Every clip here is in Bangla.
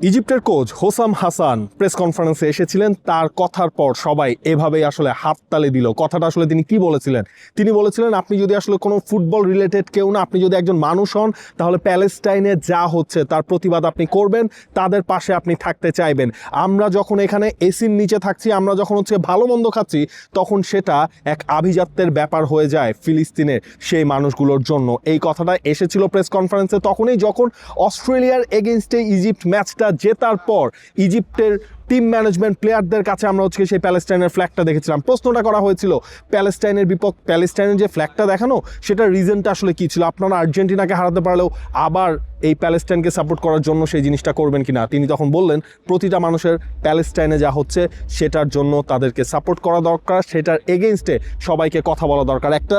ইজিপ্টের কোচ হোসাম হাসান প্রেস কনফারেন্সে এসেছিলেন। তার কথার পর সবাই এভাবেই আসলে হাততালি দিল। কথাটা আসলে তিনি কি বলেছিলেন? তিনি বলেছিলেন, আপনি যদি আসলে কোনো ফুটবল রিলেটেড কেউ না, আপনি যদি একজন মানুষ হন, তাহলে প্যালেস্টাইনে যা হচ্ছে তার প্রতিবাদ আপনি করবেন, তাদের পাশে আপনি থাকতে চাইবেন। আমরা যখন এখানে এসির নিচে থাকছি, আমরা যখন ভালো মন্দ খাচ্ছি, তখন সেটা এক আভিজাত্যের ব্যাপার হয়ে যায় ফিলিস্তিনের সেই মানুষগুলোর জন্য। এই কথাটা এসেছিল প্রেস কনফারেন্সে তখনই, যখন অস্ট্রেলিয়ার এগেনস্টে ইজিপ্ট ম্যাচটা জেতার পর ইজিপ্টের টিম ম্যানেজমেন্ট প্লেয়ারদের কাছে আমরা সেই প্যালেস্টাইনের ফ্ল্যাগটা দেখেছিলাম। প্রশ্নটা করা হয়েছিল, প্যালেস্টাইনের যে ফ্ল্যাগটা দেখানো, সেটার রিজনটা আসলে কী ছিল? আপনারা আর্জেন্টিনাকে হারাতে পারলেও আবার এই প্যালেস্টাইনকে সাপোর্ট করার জন্য সেই জিনিসটা করবেন কিনা? তিনি তখন বললেন, প্রতিটা মানুষের প্যালেস্টাইনে যা হচ্ছে সেটার জন্য তাদেরকে সাপোর্ট করা দরকার, সেটার এগেইনস্টে সবাইকে কথা বলা দরকার। একটা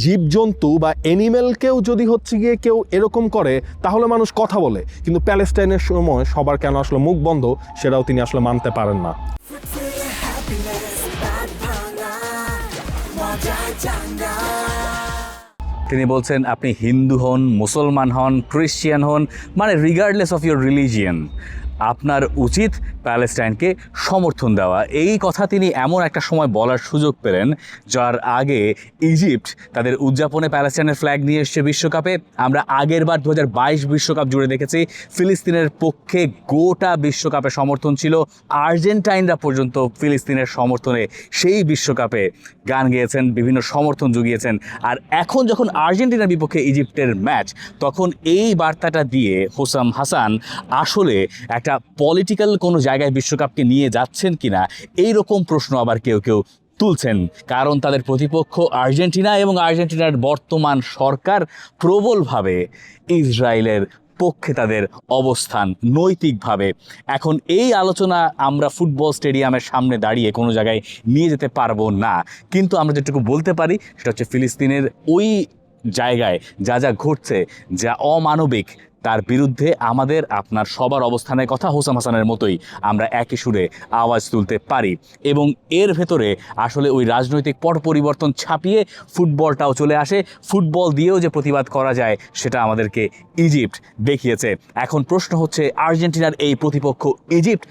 জীবজন্তু বা অ্যানিমেলকেও যদি গিয়ে কেউ এরকম করে, তাহলে মানুষ কথা বলে, কিন্তু প্যালেস্টাইনের সময় সবার কেন আসলে মুখ বন্ধ, সেটাও তিনি আসলে মানতে পারেন না। তিনি বলছেন, আপনি হিন্দু হন, মুসলমান হন, খ্রিস্টিয়ান হন, মানে রিগার্ডলেস অফ ইউর রিলিজিয়ান, আপনার উচিত প্যালেস্টাইনকে সমর্থন দেওয়া। এই কথা তিনি এমন একটা সময় বলার সুযোগ পেলেন যার আগে ইজিপ্ট তাদের উদযাপনে প্যালেস্টাইনের ফ্ল্যাগ নিয়ে এসছে বিশ্বকাপে। আমরা আগের বার 2022 বিশ্বকাপ জুড়ে দেখেছি ফিলিস্তিনের পক্ষে গোটা বিশ্বকাপে সমর্থন ছিল। আর্জেন্টাইনরা পর্যন্ত ফিলিস্তিনের সমর্থনে সেই বিশ্বকাপে গান গেয়েছেন, বিভিন্ন সমর্থন জুগিয়েছেন। আর এখন যখন আর্জেন্টিনার বিপক্ষে ইজিপ্টের ম্যাচ, তখন এই বার্তাটা দিয়ে হোসাম হাসান আসলে একটা পলিটিক্যাল কোনো জায়গায় বিশ্বকাপকে নিয়ে যাচ্ছেন কিনা, এইরকম প্রশ্ন আবার কেউ কেউ তুলছেন। কারণ তাদের প্রতিপক্ষ আর্জেন্টিনা এবং আর্জেন্টিনার বর্তমান সরকার প্রবলভাবে ইসরায়েলের পক্ষে তাদের অবস্থান নৈতিকভাবে। এখন এই আলোচনা আমরা ফুটবল স্টেডিয়ামের সামনে দাঁড়িয়ে কোনো জায়গায় নিয়ে যেতে পারবো না, কিন্তু আমরা যেটুকু বলতে পারি সেটা হচ্ছে ফিলিস্তিনের ওই জায়গায় যা যা ঘটছে, যা অমানবিক, তার বিরুদ্ধে আমাদের আপনার সবার অবস্থানের কথা হোসাম হাসানের মতোই আমরা একই সুরে আওয়াজ তুলতে পারি। এবং এর ভেতরে আসলে ওই রাজনৈতিক পট পরিবর্তন ছাপিয়ে ফুটবলটাও চলে আসে। ফুটবল দিয়েও যে প্রতিবাদ করা যায় সেটা আমাদেরকে ইজিপ্ট দেখিয়েছে। এখন প্রশ্ন হচ্ছে, আর্জেন্টিনার এই প্রতিপক্ষ ইজিপ্ট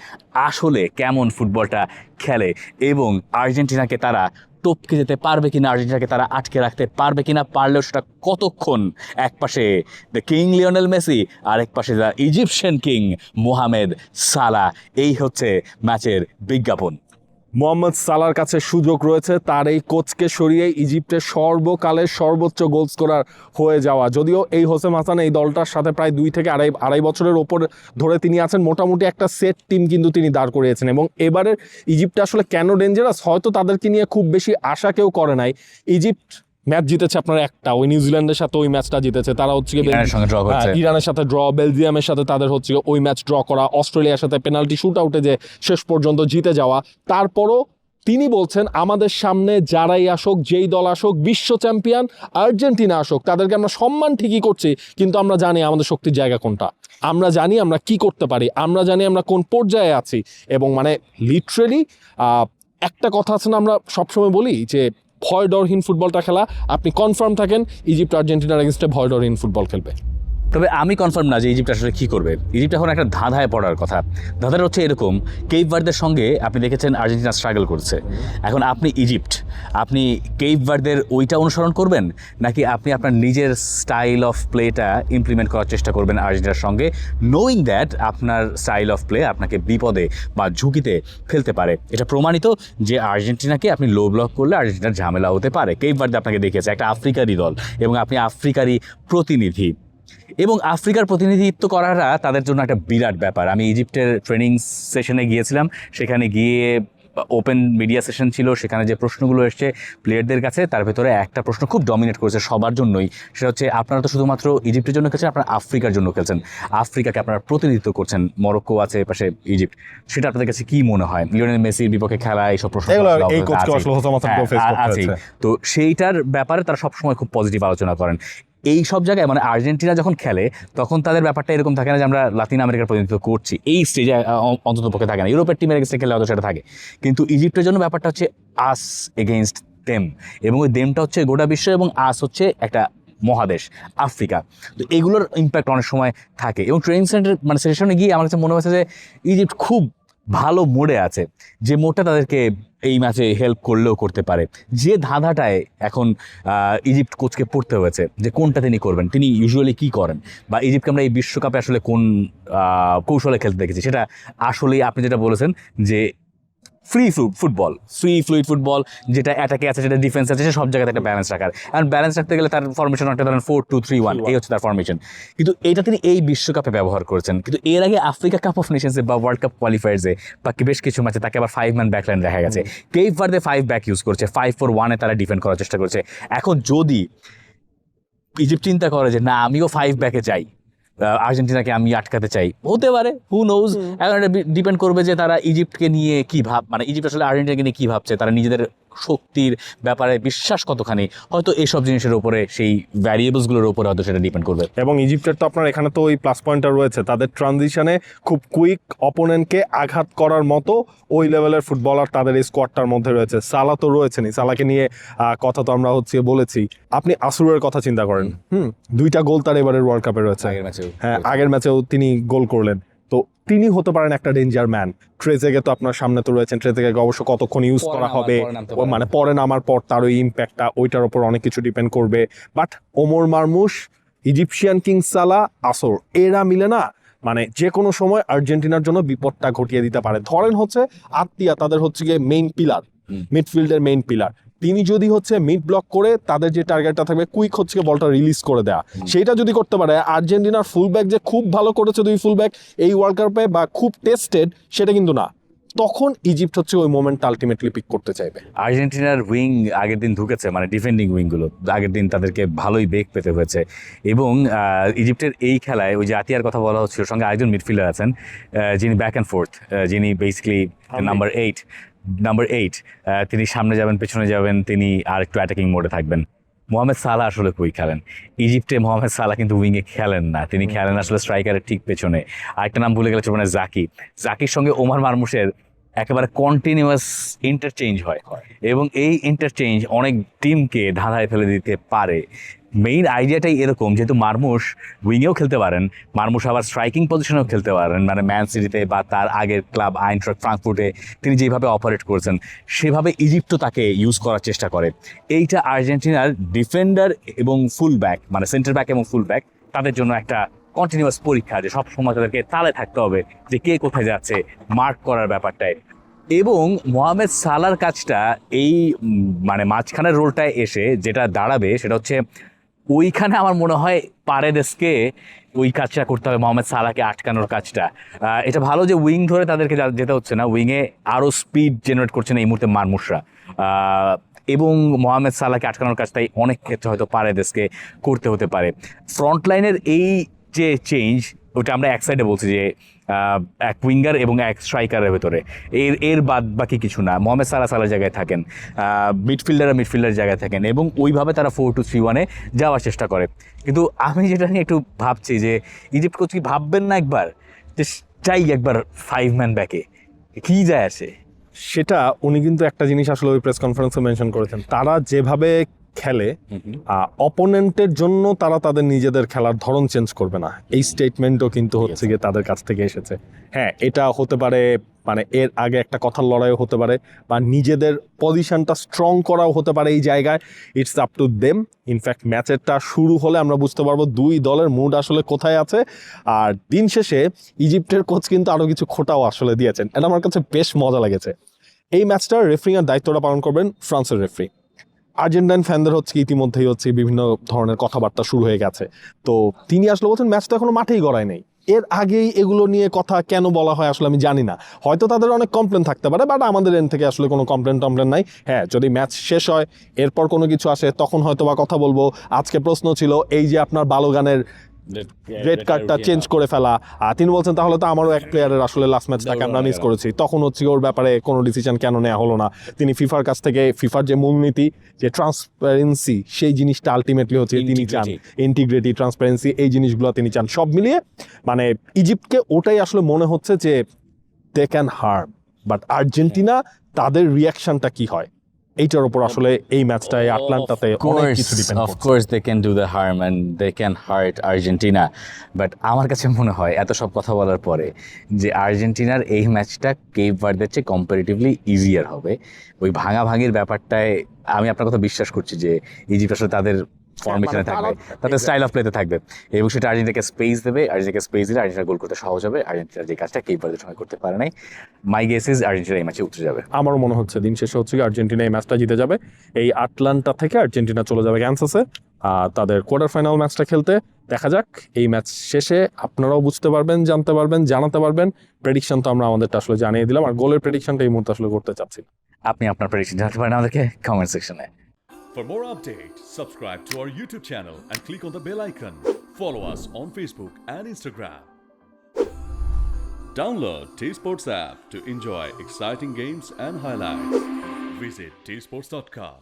আসলে কেমন ফুটবলটা খেলে এবং আর্জেন্টিনাকে তারা টপকে যেতে পারবে কিনা, আর্জেন্টিনাকে তারা আটকে রাখতে পারবে কিনা, পারলেও সেটা কতক্ষণ। এক পাশে দ্য কিং লিওনেল মেসি, আর এক পাশে the Egyptian king Mohamed Salah. এই হচ্ছে ম্যাচের বিজ্ঞাপন। মোহাম্মদ সালার কাছে সুযোগ রয়েছে তার এই কোচকে সরিয়ে ইজিপ্টের সর্বকালের সর্বোচ্চ গোল স্কোরার হয়ে যাওয়া। যদিও এই হোসেম হাসান এই দলটার সাথে প্রায় 2 থেকে আড়াই বছরের ওপর ধরে তিনি আছেন, মোটামুটি একটা সেট টিম কিন্তু তিনি দাঁড় করিয়েছেন। এবং এবারের ইজিপ্টে আসলে কেন ডেঞ্জারাস, হয়তো তাদেরকে নিয়ে খুব বেশি আশা কেউ করে নাই। ইজিপ্ট ম্যাচ জিতেছে আপনার একটা, ওই নিউজিল্যান্ডের সাথে ওই ম্যাচটা জিতেছে। তারা ইরানের সাথে ড্র, বেলজিয়ামের সাথে তাদের ওই ম্যাচ ড্র করা, অস্ট্রেলিয়ার সাথে পেনাল্টি শুট আউটে যে শেষ পর্যন্ত জিতে যাওয়া। তারপরও তিনি বলছেন, আমাদের সামনে যারাই আসুক, যেই দল আসুক, বিশ্ব চ্যাম্পিয়ন আর্জেন্টিনা আসুক, তাদেরকে আমরা সম্মান ঠিকই করছি, কিন্তু আমরা জানি আমাদের শক্তির জায়গা কোনটা, আমরা জানি আমরা কি করতে পারি, আমরা জানি আমরা কোন পর্যায়ে আছি। এবং মানে লিটারেলি একটা কথা আছে না, আমরা সবসময় বলি যে ভয় ডরহীন ফুটবলটা খেলা। আপনি কনফার্ম থাকেন ইজিপ্ট আর্জেন্টিনার এগেইনস্টে ভয় ডরহীন ফুটবল খেলবে। তবে আমি কনফার্ম না যে ইজিপ্ট আসলে কী করবে। ইজিপ্ট এখন একটা ধাঁধায় পড়ার কথা। ধাঁধাটা হচ্ছে এরকম, কেপ ভার্দের সঙ্গে আপনি দেখেছেন আর্জেন্টিনা স্ট্রাগল করছে। এখন আপনি ইজিপ্ট, আপনি কেপ ভার্দের ওইটা অনুসরণ করবেন, নাকি আপনি আপনার নিজের স্টাইল অফ প্লেটা ইমপ্লিমেন্ট করার চেষ্টা করবেন আর্জেন্টিনার সঙ্গে, নোয়িং দ্যাট আপনার স্টাইল অফ প্লে আপনাকে বিপদে বা ঝুঁকিতে ফেলতে পারে। এটা প্রমাণিত যে আর্জেন্টিনাকে আপনি লো ব্লক করলে আর্জেন্টিনার ঝামেলা হতে পারে। কেপ ভার্দে আপনাকে দেখিয়েছে একটা আফ্রিকারই দল এবং আপনি আফ্রিকারই প্রতিনিধি, এবং আফ্রিকার প্রতিনিধিত্ব করাটা তাদের জন্য একটা বিরাট ব্যাপার। আমি ইজিপ্টের ট্রেনিং সেশনে গিয়েছিলাম, সেখানে গিয়ে ওপেন মিডিয়া সেশন ছিল, সেখানে যে প্রশ্নগুলো এসছে প্লেয়ারদের কাছে, তার ভেতরে একটা প্রশ্ন খুব ডমিনেট করেছে সবার জন্যই, সেটা হচ্ছে, আপনারা তো শুধুমাত্র ইজিপ্টের জন্য খেলছেন, আপনারা আফ্রিকার জন্য খেলছেন, আফ্রিকাকে আপনারা প্রতিনিধিত্ব করছেন, মরক্কো আছে পাশে ইজিপ্ট, সেটা আপনাদের কাছে কি মনে হয়? লিওনেল মেসির বিপক্ষে খেলা, এইসব প্রশ্ন আছে, তো সেইটার ব্যাপারে তারা সবসময় খুব পজিটিভ আলোচনা করেন। এই সব জায়গায় মানে আর্জেন্টিনা যখন খেলে তখন তাদের ব্যাপারটা এরকম থাকে না যে আমরা লাতিন আমেরিকার প্রতিনিধিত্ব করছি, এই স্টেজে অন্তত পক্ষে থাকে না। ইউরোপের টিমের এগেন্সে খেলে হয়তো সেটা থাকে, কিন্তু ইজিপ্টের জন্য ব্যাপারটা হচ্ছে আস এগেইনস্ট দেম, এবং ওই দেমটা হচ্ছে গোটা বিশ্ব এবং আস হচ্ছে একটা মহাদেশ আফ্রিকা। তো এগুলোর ইম্প্যাক্ট অনেক সময় থাকে এবং ট্রেনিং সেন্টার মানে সেশনে গিয়ে আমার কাছে মনে হয়েছে যে ইজিপ্ট খুব ভালো মোডে আছে, যে মোডটা তাদেরকে এই ম্যাচে হেল্প করলেও করতে পারে। যে ধাঁধাটায় এখন ইজিপ্ট কোচকে পড়তে হয়েছে যে কোনটা তিনি করবেন, তিনি ইউজুয়ালি কী করেন, বা ইজিপ্টকে আমরা এই বিশ্বকাপে আসলে কোন কৌশলে খেলতে দেখেছি, সেটা আসলেই আপনি যেটা বলেছেন যে ফ্রি ফ্লুইড ফুটবল, যেটা অ্যাটাকে আছে, যেটা ডিফেন্স আছে, সে সব জায়গাতে একটা ব্যালেন্স রাখার। কারণ ব্যালেন্স রাখতে গেলে তার ফরমেশন একটা ধরেন 4-2-3-1, এই হচ্ছে তার ফরমেশন। কিন্তু এইটা তিনি এই বিশ্বকাপে ব্যবহার করেছেন। কিন্তু এর আগে আফ্রিকা কাপ অফ নেশনসে বা ওয়ার্ল্ড কাপ কোয়ালিফায়ার্সে বা বেশ কিছু ম্যাচে তাকে আবার 5 ম্যান ব্যাকলাইন দেখা গেছে। কেপ ভার্দে 5 ব্যাক ইউজ করছে, 5-4-1-এ তারা ডিফেন্ড করার চেষ্টা করছে। এখন যদি ইজিপ্ট চিন্তা করে যে না, আমিও 5 ব্যাকে চাই, আর্জেন্টিনাকে আমি আটকাতে চাই, হতে পারে, হু নোজ। এখন এটা ডিপেন্ড করবে যে তারা ইজিপ্টকে নিয়ে কি মানে ইজিপ্ট আসলে আর্জেন্টিনাকে নিয়ে কী ভাবছে, তারা নিজেদের শক্তির ব্যাপারে বিশ্বাস কতখানি, হয়তো এইসব জিনিসের উপরে, সেই ভ্যারিয়েবলসগুলোর উপরে হয়তো সেটা ডিপেন্ড করবে। এবং ইজিপ্টের তো আপনার এখানে তো ওই প্লাস পয়েন্টটা রয়েছে, তাদের ট্রানজিশনে খুব কুইক অপোনেন্টকে আঘাত করার মতো ওই লেভেলের ফুটবলার তাদের এই স্কোয়াডটার মধ্যে রয়েছে। সালা তো রয়েছেনই, সালাকে নিয়ে কথা তো আমরা বলেছি। আপনি আসুরের কথা চিন্তা করেন, 2টা গোল তার এবারের ওয়ার্ল্ড কাপে রয়েছে। হ্যাঁ, আগের ম্যাচেও তিনি গোল করলেন। তো তিনি হতে পারেন একটা ডেঞ্জার ম্যান। ট্রেজেগে তো আপনার সামনে তো রয়েছেন, ট্রেজেগে অবশ্য কতক্ষণ ইউজ করা হবে, মানে পরে নামার পর তার ওই ইম্প্যাক্টটা, ওইটার উপর অনেক কিছু ডিপেন্ড করবে। বাট ওমর মারমুশ, ইজিপশিয়ান কিং সালা, আসর, এরা মিলে না মানে যে কোনো সময় আর্জেন্টিনার জন্য বিপদটা ঘটিয়ে দিতে পারে। ধরেন আত্মীয়া তাদের গিয়ে মেইন পিলার, মিডফিল্ডের মেইন পিলার, তিনি যদি মিড ব্লক করে তাদের যে টার্গেটটা থাকবে কুইক বলটা রিলিজ করে দেয়া, সেইটা যদি করতে পারে, আর্জেন্টিনার ফুলব্যাক যে খুব ভালো করেছে 2 ফুলব্যাক এই ওয়ার্ল্ড কাপে বা খুব টেস্টেড, সেটা কিন্তু না। তখন ইজিপ্ট ওই মোমেন্টটা আলটিমেটলি পিক করতে চাইবে। আর্জেন্টিনার উইং আগের দিন ঢুকেছে, মানে ডিফেন্ডিং উইংগুলো আগের দিন তাদেরকে ভালোই বেগ পেতে হয়েছে। এবং ইজিপ্টের এই খেলায় ওই যে আতিয়ার কথা বলা হচ্ছে, ওর সঙ্গে আরেকজন মিডফিল্ডার আছেন যিনি ব্যাক অ্যান্ড ফোর্থ, যিনি বেসিক্যালি নাম্বার 8, তিনি সামনে যাবেন, পেছনে যাবেন, তিনি আর একটু অ্যাটাকিং মোডে থাকবেন। মোহামেদ সালাহ আসলে কই খেলেন ইজিপ্টে? মোহামেদ সালাহ কিন্তু উইংয়ে খেলেন না, তিনি খেলেন আসলে স্ট্রাইকারের ঠিক পেছনে। আরেকটা নাম ভুলে গেলে মানে জাকির সঙ্গে ওমর মারমুশের একেবারে কন্টিনিউয়াস ইন্টারচেঞ্জ হয়, এবং এই ইন্টারচেঞ্জ অনেক টিমকে ধাঁধায় ফেলে দিতে পারে। মেইন আইডিয়াটাই এরকম, যেহেতু মারমুশ উইংয়েও খেলতে পারেন, মারমুশ আবার স্ট্রাইকিং পজিশনেও খেলতে পারেন, মানে ম্যান সিটিতে বা তার আগের ক্লাব আইনট্রাক্ট ফ্রাঙ্কফুর্টে তিনি যেভাবে অপারেট করেছেন সেভাবে ইজিপ্টও তাকে ইউজ করার চেষ্টা করে। এইটা আর্জেন্টিনার ডিফেন্ডার এবং ফুল ব্যাক, মানে সেন্টার ব্যাক এবং ফুল ব্যাক, তাদের জন্য একটা কন্টিনিউয়াস পরীক্ষা, যে সবসময় তাদেরকে তালে থাকতে হবে যে কে কোথায় যাচ্ছে, মার্ক করার ব্যাপারটায়। এবং মোহামেদ সালার কাজটা এই মানে মাঝখানের রোলটায় এসে যেটা দাঁড়াবে সেটা হচ্ছে, ওইখানে আমার মনে হয় পারেদেসকে ওই কাজটা করতে হবে, মোহামেদ সালাহকে আটকানোর কাজটা। এটা ভালো যে উইং ধরে তাদেরকে যেতে হচ্ছে না, উইংয়ে আরও স্পিড জেনারেট করছে না এই মুহূর্তে মারমুশরা, এবং মোহামেদ সালাহকে আটকানোর কাজটাই অনেক ক্ষেত্রে হয়তো পারেদেসকে করতে হতে পারে। ফ্রন্ট লাইনের এই যে চেঞ্জ, ওটা আমরা এক সাইডে বলছি যে এক উইঙ্গার এবং এক স্ট্রাইকারের ভেতরে, এর বাদ বাকি কিছু না। মোহামেদ সালাহ জায়গায় থাকেন, মিডফিল্ডারের জায়গায় থাকেন, এবং ওইভাবে তারা 4-2-3-1-এ যাওয়ার চেষ্টা করে। কিন্তু আমি যেটা নিয়ে একটু ভাবছি যে ইজিপ্ট কোচ কি ভাববেন না একবার যে চাই একবার 5 ম্যান ব্যাকে, কি যায় আসে? সেটা উনি কিন্তু একটা জিনিস আসলে ওই প্রেস কনফারেন্সে মেনশন করেছেন, তারা যেভাবে খেলে অপোনেন্টের জন্য তারা তাদের নিজেদের খেলার ধরন চেঞ্জ করবে না, এই স্টেটমেন্টও কিন্তু গিয়ে তাদের কাছ থেকে এসেছে। হ্যাঁ, এটা হতে পারে, মানে এর আগে একটা কথার লড়াইও হতে পারে, বা নিজেদের পজিশনটা স্ট্রং করাও হতে পারে এই জায়গায়। It's up to them. In fact ম্যাচেরটা শুরু হলে আমরা বুঝতে পারবো দুই দলের মুড আসলে কোথায় আছে। আর দিন শেষে ইজিপ্টের কোচ কিন্তু আরও কিছু খোঁটাও আসলে দিয়েছেন, এটা আমার কাছে বেশ মজা লেগেছে। এই ম্যাচটার রেফারিংয়ের দায়িত্বটা পালন করবেন ফ্রান্সের রেফারি। আর্জেন্টাইন ফ্যানদের ইতিমধ্যেই বিভিন্ন ধরনের কথাবার্তা শুরু হয়ে গেছে। তো তিনি আসলে বলছেন ম্যাচটা এখনো মাঠেই গড়ায় নেই, এর আগেই এগুলো নিয়ে কথা কেন বলা হয় আসলে আমি জানি না। হয়তো তাদের অনেক কমপ্লেন থাকতে পারে, বাট আমাদের এন্ড থেকে আসলে কোনো কমপ্লেন নাই। হ্যাঁ, যদি ম্যাচ শেষ হয় এরপর কোনো কিছু আসে তখন হয়তো বা কথা বলবো। আজকে প্রশ্ন ছিল এই যে আপনার বালোগানের রেড কার্ডটা চেঞ্জ করে ফেলা, তিনি বলছেন তাহলে তো আমারও এক প্লেয়ারের আসলে লাস্ট ম্যাচটাকে আমরা মিস করেছি, তখন ওর ব্যাপারে কোনো ডিসিশন কেন নেওয়া হলো না। তিনি ফিফার কাছ থেকে, ফিফার যে মূলনীতি, যে ট্রান্সপারেন্সি, সেই জিনিসটা আলটিমেটলি তিনি চান, ইন্টিগ্রিটি, ট্রান্সপারেন্সি, এই জিনিসগুলো তিনি চান। সব মিলিয়ে মানে ইজিপ্টকে ওটাই আসলে মনে হচ্ছে যে they can harm, but Argentina তাদের রিয়াকশনটা কি হয় এইটার উপর আসলে এই ম্যাচটায় আটলান্টাতে অনেক কিছু ডিপেন্ড অফ করছে। Course they can do the harm and they can hurt Argentina, but আমার কাছে মনে হয় এত সব কথা বলার পরে যে আর্জেন্টিনার এই ম্যাচটা কেপ ভার্দের চেয়ে কম্পারেটিভলি ইজিয়ার হবে। ওই ভাঙাভাঙির ব্যাপারটায় আমি আপনার কথা বিশ্বাস করছি যে ইজিপ্ট আসলে তাদের ফরমেশনে থাকবে, তাদের স্টাইল অফ প্লেতে থাকবে এবং সেটা আর্জেন্টিনাকে স্পেস দেবে। আর্জেন্টিনাকে স্পেস দিলে আর্জেন্টিনা গোল করতে সহজ হবে। আর্জেন্টিনার যে কাজটা কেপ ভার্দের সময় করতে পারে নাই, মাই গেস ইজ আর্জেন্টিনা এই ম্যাচে উঠে যাবে। আমারও মনে হচ্ছে দিন শেষে হচ্ছে কি আর্জেন্টিনা এই ম্যাচটা জিতে যাবে। এই আটলান্টা থেকে আর্জেন্টিনা চলে যাবে ক্যানসাসে তাদের কোয়ার্টার ফাইনাল ম্যাচটা খেলতে। দেখা যাক এই ম্যাচ শেষে আপনারাও বুঝতে পারবেন, জানতে পারবেন, জানাতে পারবেন। প্রেডিকশন তো আমরা আমাদেরটা আসলে জানিয়ে দিলাম, আর গোলের প্রেডিকশনটা এই মুহূর্তে আসলে করতে চাচ্ছি না। আপনি আপনার প্রেডিকশন জানাতে পারেন আমাদেরকে কমেন্ট সেকশনে। For more updates, subscribe to our YouTube channel and click on the bell icon. Follow us on Facebook and Instagram. Download T-Sports app to enjoy exciting games and highlights. Visit tsports.com.